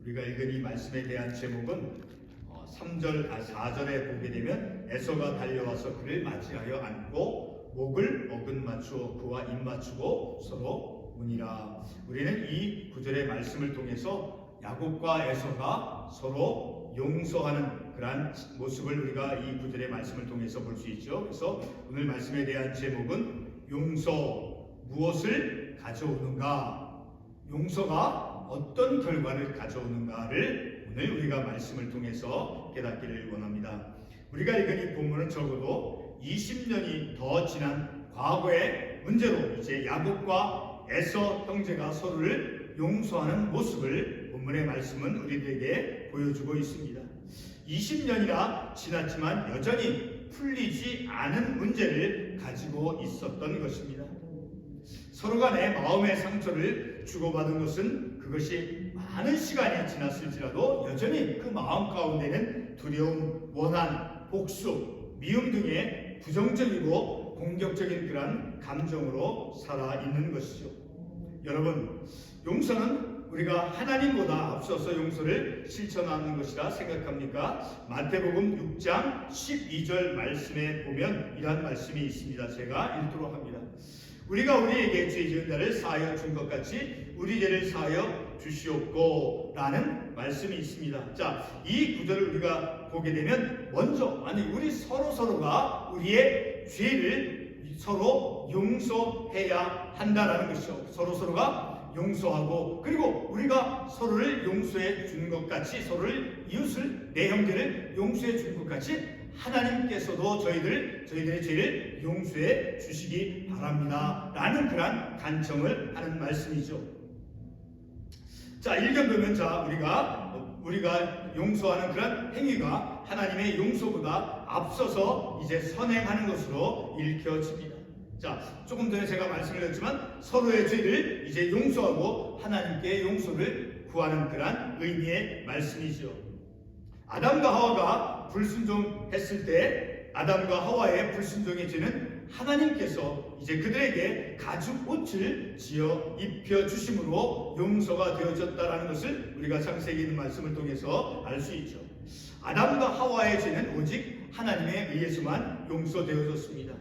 우리가 읽은 이 말씀에 대한 제목은 4절에 보게 되면 에서가 달려와서 그를 맞이하여 안고 목을 어긋 맞추어 그와 입 맞추고 서로 우니라. 우리는 이 구절의 말씀을 통해서 야곱과 에서가 서로 용서하는 그러한 모습을 우리가 이 구절의 말씀을 통해서 볼 수 있죠. 그래서 오늘 말씀에 대한 제목은 용서 무엇을 가져오는가, 용서가 어떤 결과를 가져오는가를 오늘 우리가 말씀을 통해서 깨닫기를 원합니다. 우리가 읽은 이 본문은 적어도 20년이 더 지난 과거의 문제로 이제 야곱과 에서 형제가 서로를 용서하는 모습을 본문의 말씀은 우리들에게 보여주고 있습니다. 20년이나 지났지만 여전히 풀리지 않은 문제를 가지고 있었던 것입니다. 서로 간에 마음의 상처를 주고받은 것은 그것이 많은 시간이 지났을지라도 여전히 그 마음 가운데는 두려움, 원한, 복수, 미움 등의 부정적이고 공격적인 그런 감정으로 살아있는 것이죠. 여러분, 용서는 우리가 하나님보다 앞서서 용서를 실천하는 것이라 생각합니까? 마태복음 6장 12절 말씀에 보면 이러한 말씀이 있습니다. 제가 읽도록 합니다. 우리가 우리에게 죄 지은 자를 사하여 준 것 같이 우리 죄를 사하여 주시옵고 라는 말씀이 있습니다. 자, 이 구절을 우리가 보게 되면 먼저 우리 서로가 우리의 죄를 서로 용서해야 한다라는 것이죠. 서로가 용서하고, 그리고 우리가 서로를 용서해 준 것 같이, 서로를 이웃을, 내 형제를 용서해 준 것 같이 하나님께서도 저희들의 죄를 용서해 주시기 바랍니다 라는 그런 간청을 하는 말씀이죠. 자, 1편 보면 우리가 용서하는 그런 행위가 하나님의 용서보다 앞서서 이제 선행하는 것으로 읽혀집니다. 자, 조금 전에 제가 말씀을 드렸지만 서로의 죄를 이제 용서하고 하나님께 용서를 구하는 그런 의미의 말씀이죠. 아담과 하와가 불순종했을 때 아담과 하와의 불순종의 죄는 하나님께서 이제 그들에게 가죽 옷을 지어 입혀 주심으로 용서가 되어졌다라는 것을 우리가 창세기 있는 말씀을 통해서 알 수 있죠. 아담과 하와의 죄는 오직 하나님에 의해서만 용서되어졌습니다.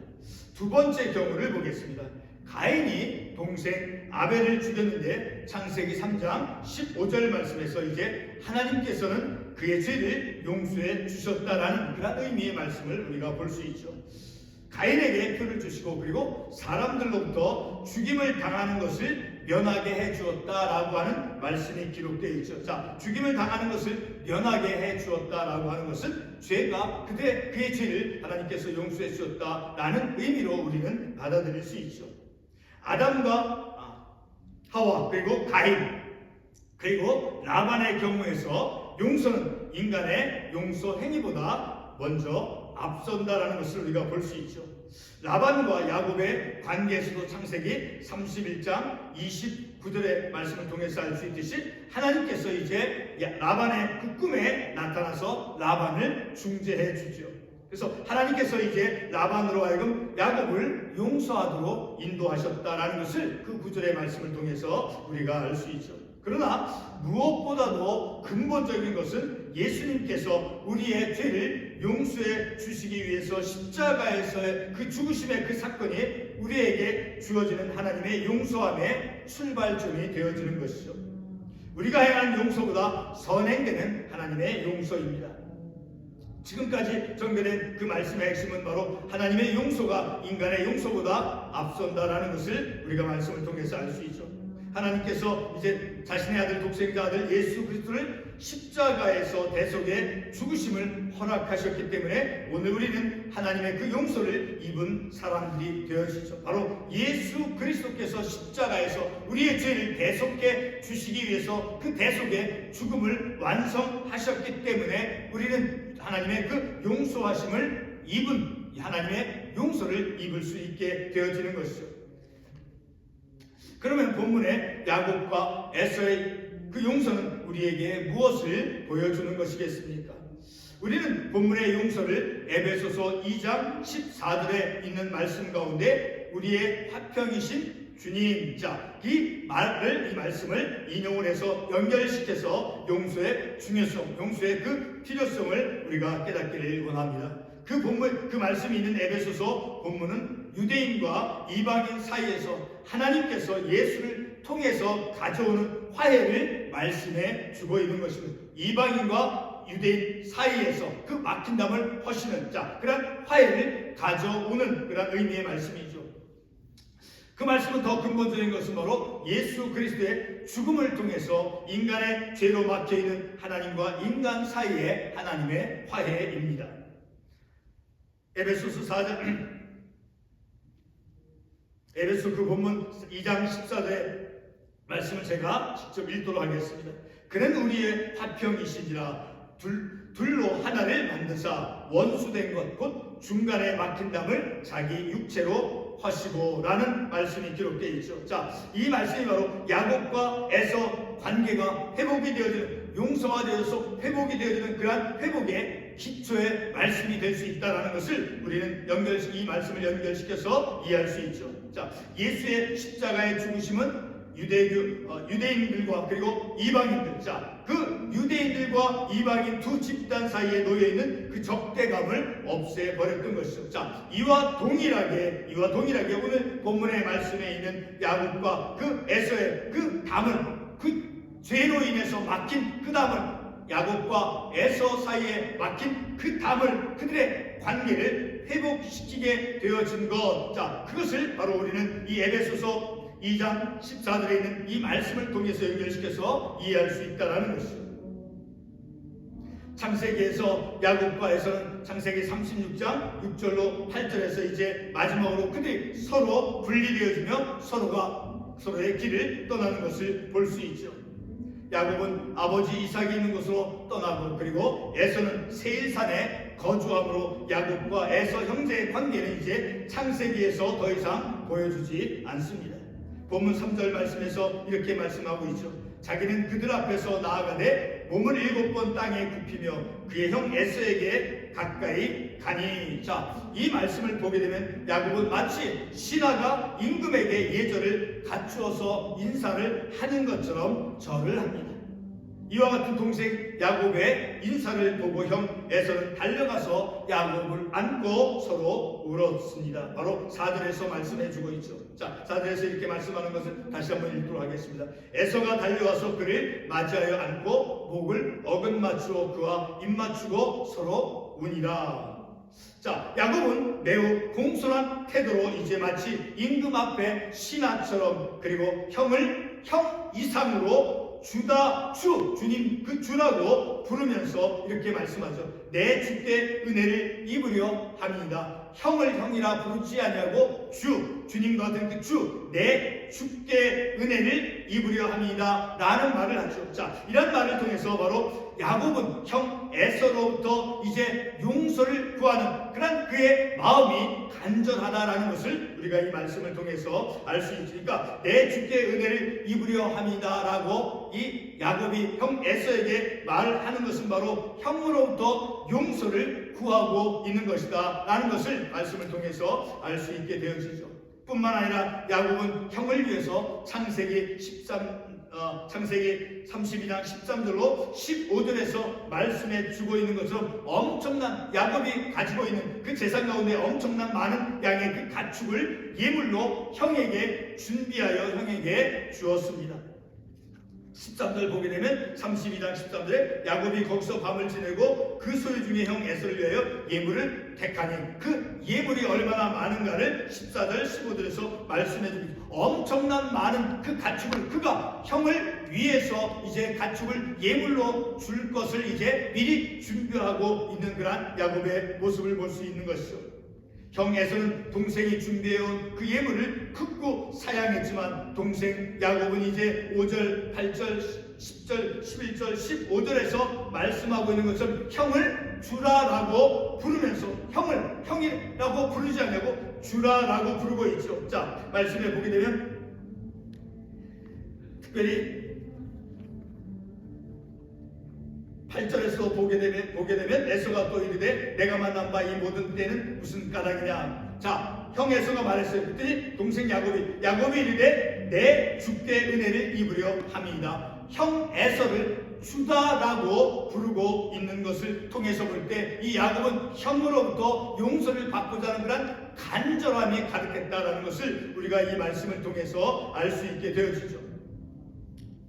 두 번째 경우를 보겠습니다. 가인이 동생 아벨을 죽였는데 창세기 3장 15절 말씀에서 이제 하나님께서는 그의 죄를 용서해 주셨다라는 그런 의미의 말씀을 우리가 볼 수 있죠. 가인에게 표를 주시고 그리고 사람들로부터 죽임을 당하는 것을 면하게 해 주었다라고 하는 말씀이 기록되어 있죠. 자, 죽임을 당하는 것을 면하게 해 주었다라고 하는 것은 죄가 그의 죄를 하나님께서 용서해 주셨다라는 의미로 우리는 받아들일 수 있죠. 아담과 하와, 그리고 가인, 그리고 라반의 경우에서 용서는 인간의 용서 행위보다 먼저 앞선다라는 것을 우리가 볼 수 있죠. 라반과 야곱의 관계에서도 창세기 31장 29절의 말씀을 통해서 알 수 있듯이 하나님께서 이제 라반의 그 꿈에 나타나서 라반을 중재해 주죠. 그래서 하나님께서 이제 라반으로 하여금 야곱을 용서하도록 인도하셨다라는 것을 그 구절의 말씀을 통해서 우리가 알 수 있죠. 그러나 무엇보다도 근본적인 것은 예수님께서 우리의 죄를 용서해 주시기 위해서 십자가에서의 그 죽으심의 그 사건이 우리에게 주어지는 하나님의 용서함의 출발점이 되어지는 것이죠. 우리가 행한 용서보다 선행되는 하나님의 용서입니다. 지금까지 전개된 그 말씀의 핵심은 바로 하나님의 용서가 인간의 용서보다 앞선다라는 것을 우리가 말씀을 통해서 알 수 있죠. 하나님께서 이제 자신의 아들, 독생자 아들 예수 그리스도를 십자가에서 대속의 죽으심을 허락하셨기 때문에 오늘 우리는 하나님의 그 용서를 입은 사람들이 되어지죠. 바로 예수 그리스도께서 십자가에서 우리의 죄를 대속해 주시기 위해서 그 대속의 죽음을 완성하셨기 때문에 우리는 하나님의 그 용서하심을 입은 하나님의 용서를 입을 수 있게 되어지는 것이죠. 그러면 본문의 야곱과 에서의 그 용서는 우리에게 무엇을 보여주는 것이겠습니까? 우리는 본문의 용서를 에베소서 2장 14절에 있는 말씀 가운데 우리의 화평이신 주님. 자, 이 말씀을 인용을 해서 연결시켜서 용서의 중요성, 용서의 그 필요성을 우리가 깨닫기를 원합니다. 그 본문, 그 말씀이 있는 에베소서 본문은 유대인과 이방인 사이에서 하나님께서 예수를 통해서 가져오는 화해를 말씀해 주고 있는 것입니다. 이방인과 유대인 사이에서 그 막힌 담을 허시는, 자, 그런 화해를 가져오는 그런 의미의 말씀이죠. 그 말씀은 더 근본적인 것은 바로 예수 그리스도의 죽음을 통해서 인간의 죄로 막혀있는 하나님과 인간 사이의 하나님의 화해입니다. 에베소서 4장, 에베소 그 본문 2장 14절의 말씀을 제가 직접 읽도록 하겠습니다. 그는 우리의 화평이시니라. 둘로 하나를 만드사 원수된 것 곧 중간에 막힌 담을 자기 육체로 하시고 라는 말씀이 기록되어 있죠. 자, 이 말씀이 바로 야곱과 에서 관계가 회복이 되어지는, 용서가 되어서 회복이 되어지는 그러한 회복의 기초의 말씀이 될 수 있다는 것을 우리는 이 말씀을 연결시켜서 이해할 수 있죠. 자, 예수의 십자가의 죽으심은 유대인들과 그리고 이방인들, 자, 그 유대인들과 이방인 두 집단 사이에 놓여있는 그 적대감을 없애버렸던 것이죠. 자, 이와 동일하게 오늘 본문의 말씀에 있는 야곱과 그 에서의 그 담을, 그 죄로 인해서 막힌 그 담을, 야곱과 에서 사이에 막힌 그 담을, 그들의 관계를 회복시키게 되어진 것, 자, 그것을 바로 우리는 이 에베소서 2장 14절에 있는 이 말씀을 통해서 연결시켜서 이해할 수 있다는 것이죠. 창세기에서 야곱과 에서는 창세기 36장 6절로 8절에서 이제 마지막으로 그들이 서로 분리되어지며 서로가 서로의 길을 떠나는 것을 볼 수 있죠. 야곱은 아버지 이삭이 있는 곳으로 떠나고, 그리고 에서는 세일산에 거주함으로 야곱과 에서 형제의 관계는 이제 창세기에서 더 이상 보여주지 않습니다. 본문 3절 말씀에서 이렇게 말씀하고 있죠. 자기는 그들 앞에서 나아가되 몸을 7번 땅에 굽히며 그의 형 에서에게 가까이 가니. 자, 이 말씀을 보게 되면 야곱은 마치 신하가 임금에게 예절을 갖추어서 인사를 하는 것처럼 절을 합니다. 이와 같은 동생 야곱의 인사를 보고 형 에서는 달려가서 야곱을 안고 서로 울었습니다. 바로 4절에서 말씀해주고 있죠. 자, 4절에서 이렇게 말씀하는 것을 다시 한번 읽도록 하겠습니다. 에서가 달려와서 그를 맞이하여 안고 목을 어긋맞추어 그와 입맞추고 서로 우니라. 자, 야곱은 매우 공손한 태도로 이제 마치 임금 앞에 신하처럼, 그리고 형을 형 이상으로 주님, 그 주라고 부르면서 이렇게 말씀하죠. 내 주께 은혜를 입으려 함이다. 형을 형이라 부르지 아니하고 주님 같은 그 내 주께 은혜를 입으려 함이다 라는 말을 하죠. 자, 이런 말을 통해서 바로 야곱은 형 에서로부터 이제 용서를 구하는 그런 그의 마음이 간절하다라는 것을 우리가 이 말씀을 통해서 알 수 있으니까, 내 주께 은혜를 입으려 함이다 라고 이 야곱이 형 에서에게 말하는 것은 바로 형으로부터 용서를 구하고 있는 것이다 라는 것을 말씀을 통해서 알 수 있게 되어지죠. 뿐만 아니라 야곱은 형을 위해서 창세기 32장 13절로 15절에서 말씀해 주고 있는 것처럼 엄청난, 야곱이 가지고 있는 그 재산 가운데 엄청난 많은 양의 그 가축을 예물로 형에게 준비하여 형에게 주었습니다. 13절 보게 되면 32장 13절에 야곱이 거기서 밤을 지내고 그 소유 중에 형 에서를 위하여 예물을 택하니, 그 예물이 얼마나 많은가를 14절 15절에서 말씀해 줍니다. 엄청난 많은 그 가축을 그가 형을 위해서 이제 가축을 예물로 줄 것을 이제 미리 준비하고 있는 그런 야곱의 모습을 볼 수 있는 것이죠. 형 에서는 동생이 준비해온 그 예물을 극구 사양했지만 동생 야곱은 이제 5절, 8절, 10절, 11절, 15절에서 말씀하고 있는 것처럼 형을 주라라고 부르면서 형을 형이라고 부르지 않냐고 주라라고 부르고 있죠. 자, 말씀해 보게 되면 특별히 8절에서 보게 되면 에서가 또 이르되 내가 만난 바 이 모든 때는 무슨 까닭이냐. 자, 형 에서가 말했어요. 그랬더니 동생 야곱이 이르되 내 주께 은혜를 입으려 함이니이다. 형 에서를 주다라고 부르고 있는 것을 통해서 볼 때 이 야곱은 형으로부터 용서를 받고자 하는 그런 간절함이 가득했다라는 것을 우리가 이 말씀을 통해서 알 수 있게 되어지죠.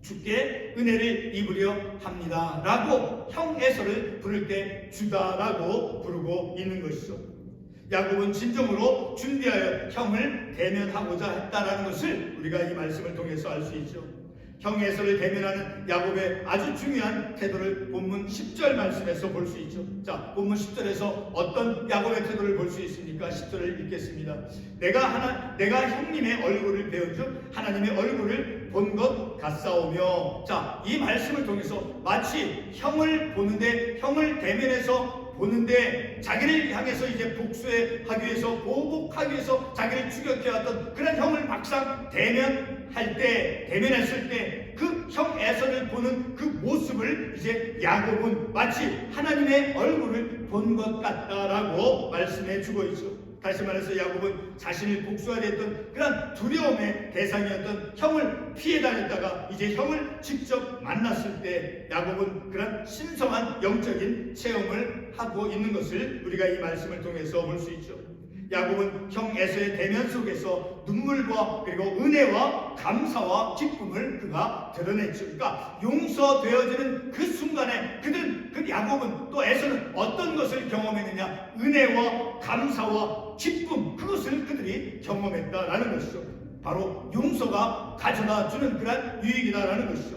주께 은혜를 입으려 합니다 라고 형 에서를 부를 때 주다라고 부르고 있는 것이죠. 야곱은 진정으로 준비하여 형을 대면하고자 했다라는 것을 우리가 이 말씀을 통해서 알 수 있죠. 형 에서를 대면하는 야곱의 아주 중요한 태도를 본문 10절 말씀에서 볼 수 있죠. 자, 본문 10절에서 어떤 야곱의 태도를 볼 수 있습니까? 10절을 읽겠습니다. 내가 형님의 얼굴을 배운즉 하나님의 얼굴을 본 것 같사오며. 자, 이 말씀을 통해서 마치 형을 보는데, 형을 대면해서 보는데 자기를 향해서 이제 복수하기 위해서, 보복하기 위해서 자기를 추격해왔던 그런 형을 막상 대면했을 때 그 형 에서를 보는 그 모습을 이제 야곱은 마치 하나님의 얼굴을 본 것 같다라고 말씀해 주고 있죠. 다시 말해서 야곱은 자신을 복수하려 했던 그런 두려움의 대상이었던 형을 피해 다녔다가 이제 형을 직접 만났을 때 야곱은 그런 신성한 영적인 체험을 하고 있는 것을 우리가 이 말씀을 통해서 볼 수 있죠. 야곱은 형 에서의 대면 속에서 눈물과 그리고 은혜와 감사와 기쁨을 그가 드러냈죠. 그러니까 용서되어지는 그 순간에 그 야곱은 또 에서는 어떤 것을 경험했느냐? 은혜와 감사와 기쁨, 그것을 그들이 경험했다라는 것이죠. 바로 용서가 가져다 주는 그런 유익이다라는 것이죠.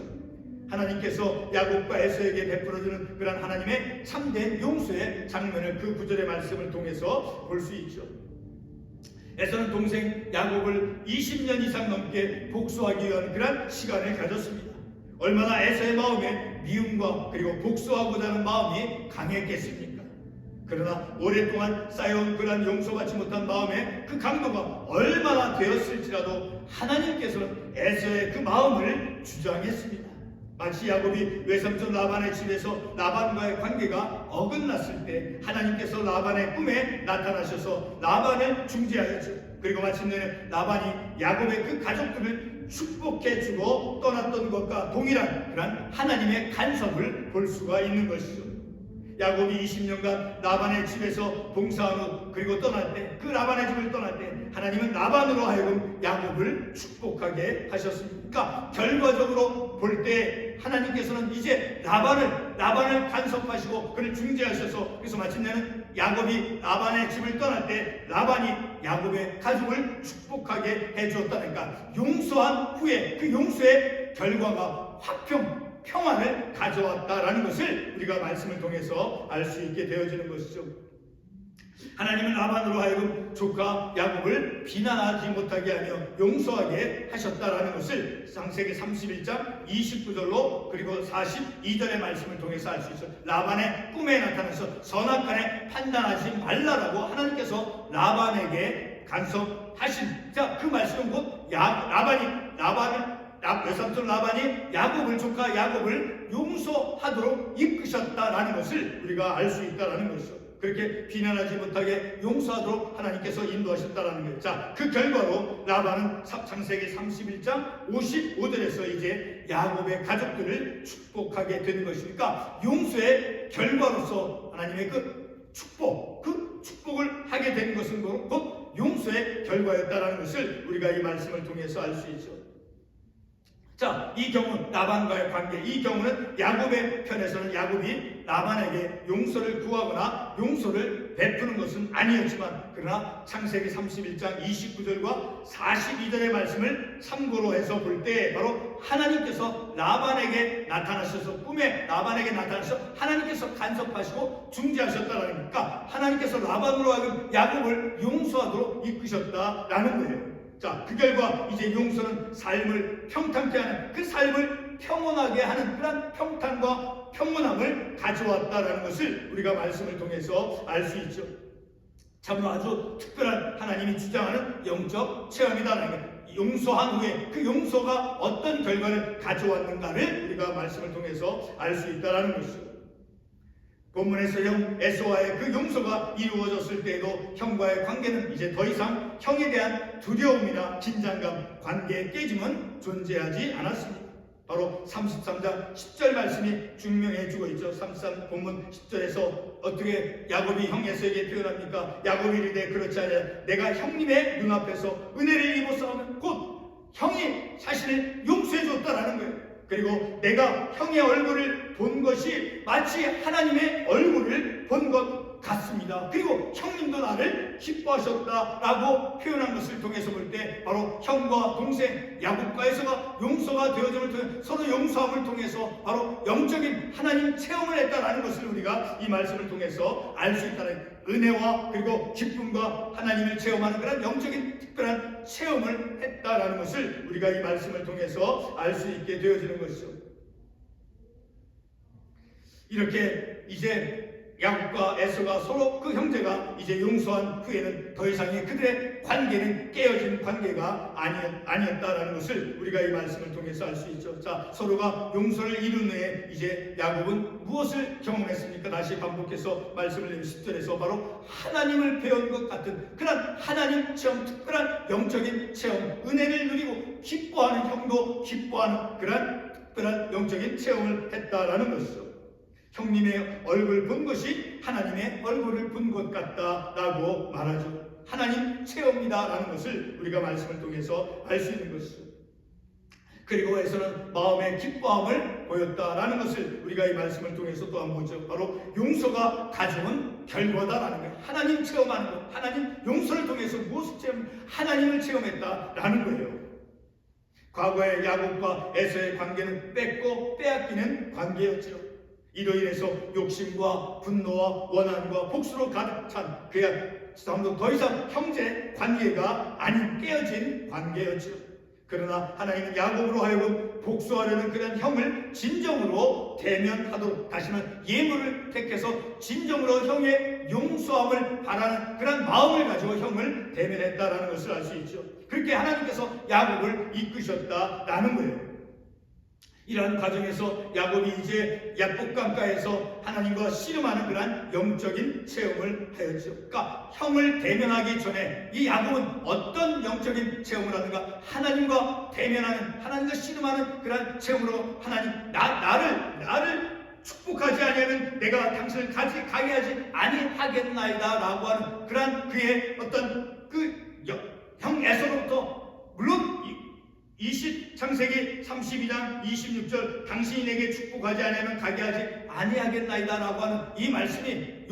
하나님께서 야곱과 에서에게 베풀어주는 그런 하나님의 참된 용서의 장면을 그 구절의 말씀을 통해서 볼 수 있죠. 에서는 동생 야곱을 20년 이상 넘게 복수하기 위한 그런 시간을 가졌습니다. 얼마나 에서의 마음에 미움과 그리고 복수하고자 하는 마음이 강했겠습니까? 그러나 오랫동안 쌓여온 그런 용서받지 못한 마음의 그 강도가 얼마나 되었을지라도 하나님께서는 에서의 그 마음을 주장했습니다. 마치 야곱이 외삼촌 라반의 집에서 라반과의 관계가 어긋났을 때 하나님께서 라반의 꿈에 나타나셔서 라반을 중재하였죠. 그리고 마침내 라반이 야곱의 그 가족들을 축복해주고 떠났던 것과 동일한 그런 하나님의 간섭을 볼 수가 있는 것이죠. 야곱이 20년간 라반의 집에서 봉사한 후 그리고 떠날 때, 그 라반의 집을 떠날 때 하나님은 라반으로 하여금 야곱을 축복하게 하셨습니다. 그러니까 결과적으로 볼 때 하나님께서는 이제 라반을 간섭하시고 그를 중재하셔서, 그래서 마침내는 야곱이 라반의 집을 떠날 때 라반이 야곱의 가족을 축복하게 해주었다니까, 용서한 후에 그 용서의 결과가 평안을 가져왔다라는 것을 우리가 말씀을 통해서 알 수 있게 되어지는 것이죠. 하나님은 라반으로 하여금 조카 야곱을 비난하지 못하게 하며 용서하게 하셨다라는 것을 창세기 31장 29절로 그리고 42절의 말씀을 통해서 알 수 있어요. 라반의 꿈에 나타나서 선악간에 판단하지 말라라고 하나님께서 라반에게 간섭하신, 자, 그 말씀은 곧 외삼촌 라반이 조카 야곱을 용서하도록 이끄셨다라는 것을 우리가 알 수 있다라는 것이죠. 그렇게 비난하지 못하게 용서하도록 하나님께서 인도하셨다라는 거예요. 자, 그 결과로 라반은 창세기 31장 55절에서 이제 야곱의 가족들을 축복하게 되는 것이니까 용서의 결과로서 하나님의 그 축복을 하게 되는 것은 곧 용서의 결과였다라는 것을 우리가 이 말씀을 통해서 알 수 있죠. 자, 이 경우는 라반과의 관계, 이 경우는 야곱의 편에서는 야곱이 라반에게 용서를 구하거나 용서를 베푸는 것은 아니었지만, 그러나 창세기 31장 29절과 42절의 말씀을 참고로 해서 볼 때 바로 하나님께서 라반에게 나타나셔서, 꿈에 라반에게 나타나셔서 하나님께서 간섭하시고 중재하셨다라는 거니까 하나님께서 라반으로 하여금 야곱을 용서하도록 이끄셨다라는 거예요. 자, 그 결과 이제 용서는 삶을 평탄케 하는, 그 삶을 평온하게 하는 그런 평탄과 평온함을 가져왔다라는 것을 우리가 말씀을 통해서 알 수 있죠. 참으로 아주 특별한 하나님이 주장하는 영적 체험이다라는 거예요. 용서한 후에 그 용서가 어떤 결과를 가져왔는가를 우리가 말씀을 통해서 알 수 있다라는 것이죠. 본문에서 형 에서와의 그 용서가 이루어졌을 때에도 형과의 관계는 이제 더 이상 형에 대한 두려움이나 긴장감, 관계의 깨짐은 존재하지 않았습니다. 바로 33장 10절 말씀이 증명해 주고 있죠. 33 본문 10절에서 어떻게 야곱이 형 에서에게 표현합니까? 야곱이 이르되 그렇지 아니하냐 내가 형님의 눈앞에서 은혜를 입었사오면 곧 형이 자신을 용서해 줬다라는 거예요. 그리고 내가 형의 얼굴을 본 것이 마치 하나님의 얼굴을 본 것 같습니다. 그리고 형님도 나를 기뻐하셨다라고 표현한 것을 통해서 볼 때 바로 형과 동생 야곱과 에서가 용서가 되어짐을 통해 서로 용서함을 통해서 바로 영적인 하나님 체험을 했다라는 것을 우리가 이 말씀을 통해서 알 수 있다는 은혜와 그리고 기쁨과 하나님을 체험하는 그런 영적인 특별한 체험을 했다라는 것을 우리가 이 말씀을 통해서 알 수 있게 되어지는 것이죠. 이렇게 이제 야곱과 에서가 서로 그 형제가 이제 용서한 후에는 더 이상의 그들의 관계는 깨어진 관계가 아니었다라는 것을 우리가 이 말씀을 통해서 알 수 있죠. 자, 서로가 용서를 이룬 후에 이제 야곱은 무엇을 경험했습니까? 다시 반복해서 말씀을 드리면 10절에서 바로 하나님을 배운 것 같은 그런 하나님 체험, 특별한 영적인 체험, 은혜를 누리고 기뻐하는 형도 기뻐하는 그런 특별한 영적인 체험을 했다라는 것이죠. 형님의 얼굴 본 것이 하나님의 얼굴을 본 것 같다라고 말하죠. 하나님 체험이다라는 것을 우리가 말씀을 통해서 알 수 있는 것이죠. 그리고 에서는 마음의 기뻐함을 보였다라는 것을 우리가 이 말씀을 통해서 또한 보죠. 바로 용서가 가져온 결과다라는 거예요. 하나님 체험하는 것, 하나님 용서를 통해서 무엇을 체험, 하나님을 체험했다라는 거예요. 과거의 야곱과 에서의 관계는 뺏고 빼앗기는 관계였죠. 이로 인해서 욕심과 분노와 원한과 복수로 가득 찬 그야 더 이상 형제 관계가 아닌 깨어진 관계였죠. 그러나 하나님은 야곱으로 하여금 복수하려는 그런 형을 진정으로 대면하도록, 다시는 예물을 택해서 진정으로 형의 용서함을 바라는 그런 마음을 가지고 형을 대면했다라는 것을 알 수 있죠. 그렇게 하나님께서 야곱을 이끄셨다라는 거예요. 이러한 과정에서 야곱이 이제 약복강가에서 하나님과 씨름하는 그러한 영적인 체험을 하였죠. 그러니까 형을 대면하기 전에 이 야곱은 어떤 영적인 체험을 하는가? 하나님과 대면하는, 하나님과 씨름하는 그러한 체험으로 하나님 나를 축복하지 아니하면 내가 당신을 가게 하지 아니하겠나이다 라고 하는 그러한 그의 어떤 형 에서로부터 물론 창세기 32장 26절 당신이 내게 축복하지 않으면 가게 하지 아니하겠나이다 라고 하는 이 말씀이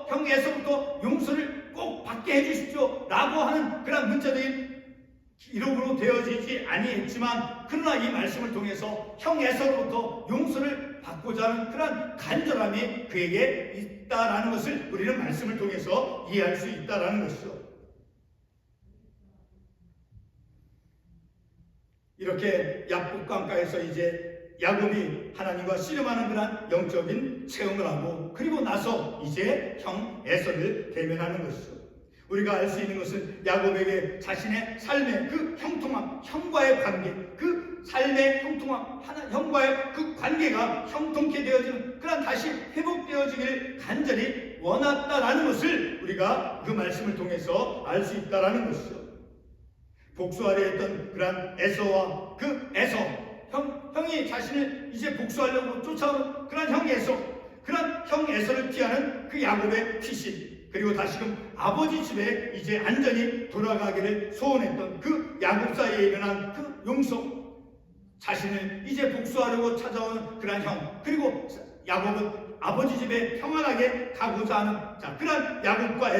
형에서부터 용서를 꼭 받게 해주십시오 라고 하는 그런 문자적인 기록으로 되어지지 아니했지만, 그러나 이 말씀을 통해서 형에서부터 용서를 받고자 하는 그런 간절함이 그에게 있다라는 것을 우리는 말씀을 통해서 이해할 수 있다라는 것이죠. 이렇게 약복강가에서 이제 야곱이 하나님과 씨름하는 그런 영적인 체험을 하고, 그리고 나서 이제 형 에서를 대면하는 것이죠. 우리가 알 수 있는 것은 야곱에게 자신의 삶의 그 형통함, 형과의 관계, 그 삶의 형통함, 형과의 그 관계가 형통케 되어지는 그런 다시 회복되어지기를 간절히 원했다라는 것을 우리가 그 말씀을 통해서 알 수 있다라는 것이죠. 복수하려 했던 그런 에서와 그 에서, 형이 자신을 이제 복수하려고 쫓아오는 그런 형 에서를 피하는 그 야곱의 피신, 그리고 다시금 아버지 집에 이제 안전히 돌아가기를 소원했던 그 야곱 사이에 일어난 그 용서, 자신을 이제 복수하려고 찾아오는 그런 형, 그리고 야곱은 아버지 집에 평안하게 가고자 하는 그런 야곱과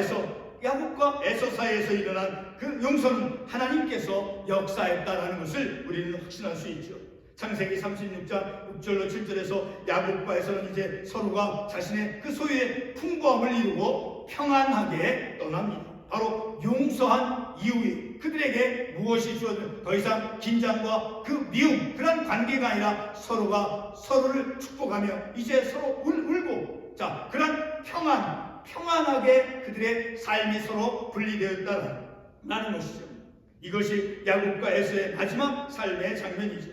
에서 사이에서 일어난 그 용서는 하나님께서 역사했다라는 것을 우리는 확신할 수 있죠. 창세기 36장 6절로 7절에서 야곱과 에서는 이제 서로가 자신의 그 소유의 풍부함을 이루고 평안하게 떠납니다. 바로 용서한 이후에 그들에게 무엇이 주어진 더 이상 긴장과 그 미움, 그런 관계가 아니라 서로가 서로를 축복하며 이제 서로 울고 그런 평안하게 그들의 삶이 서로 분리되었다라는 것이죠. 이것이 야곱과 에서의 마지막 삶의 장면이죠.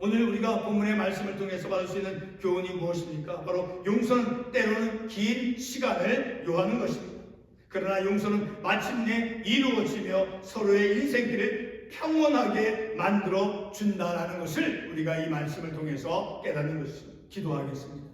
오늘 우리가 본문의 말씀을 통해서 받을 수 있는 교훈이 무엇입니까? 바로 용서는 때로는 긴 시간을 요하는 것입니다. 그러나 용서는 마침내 이루어지며 서로의 인생길을 평온하게 만들어 준다라는 것을 우리가 이 말씀을 통해서 깨닫는 것입니다. 기도하겠습니다.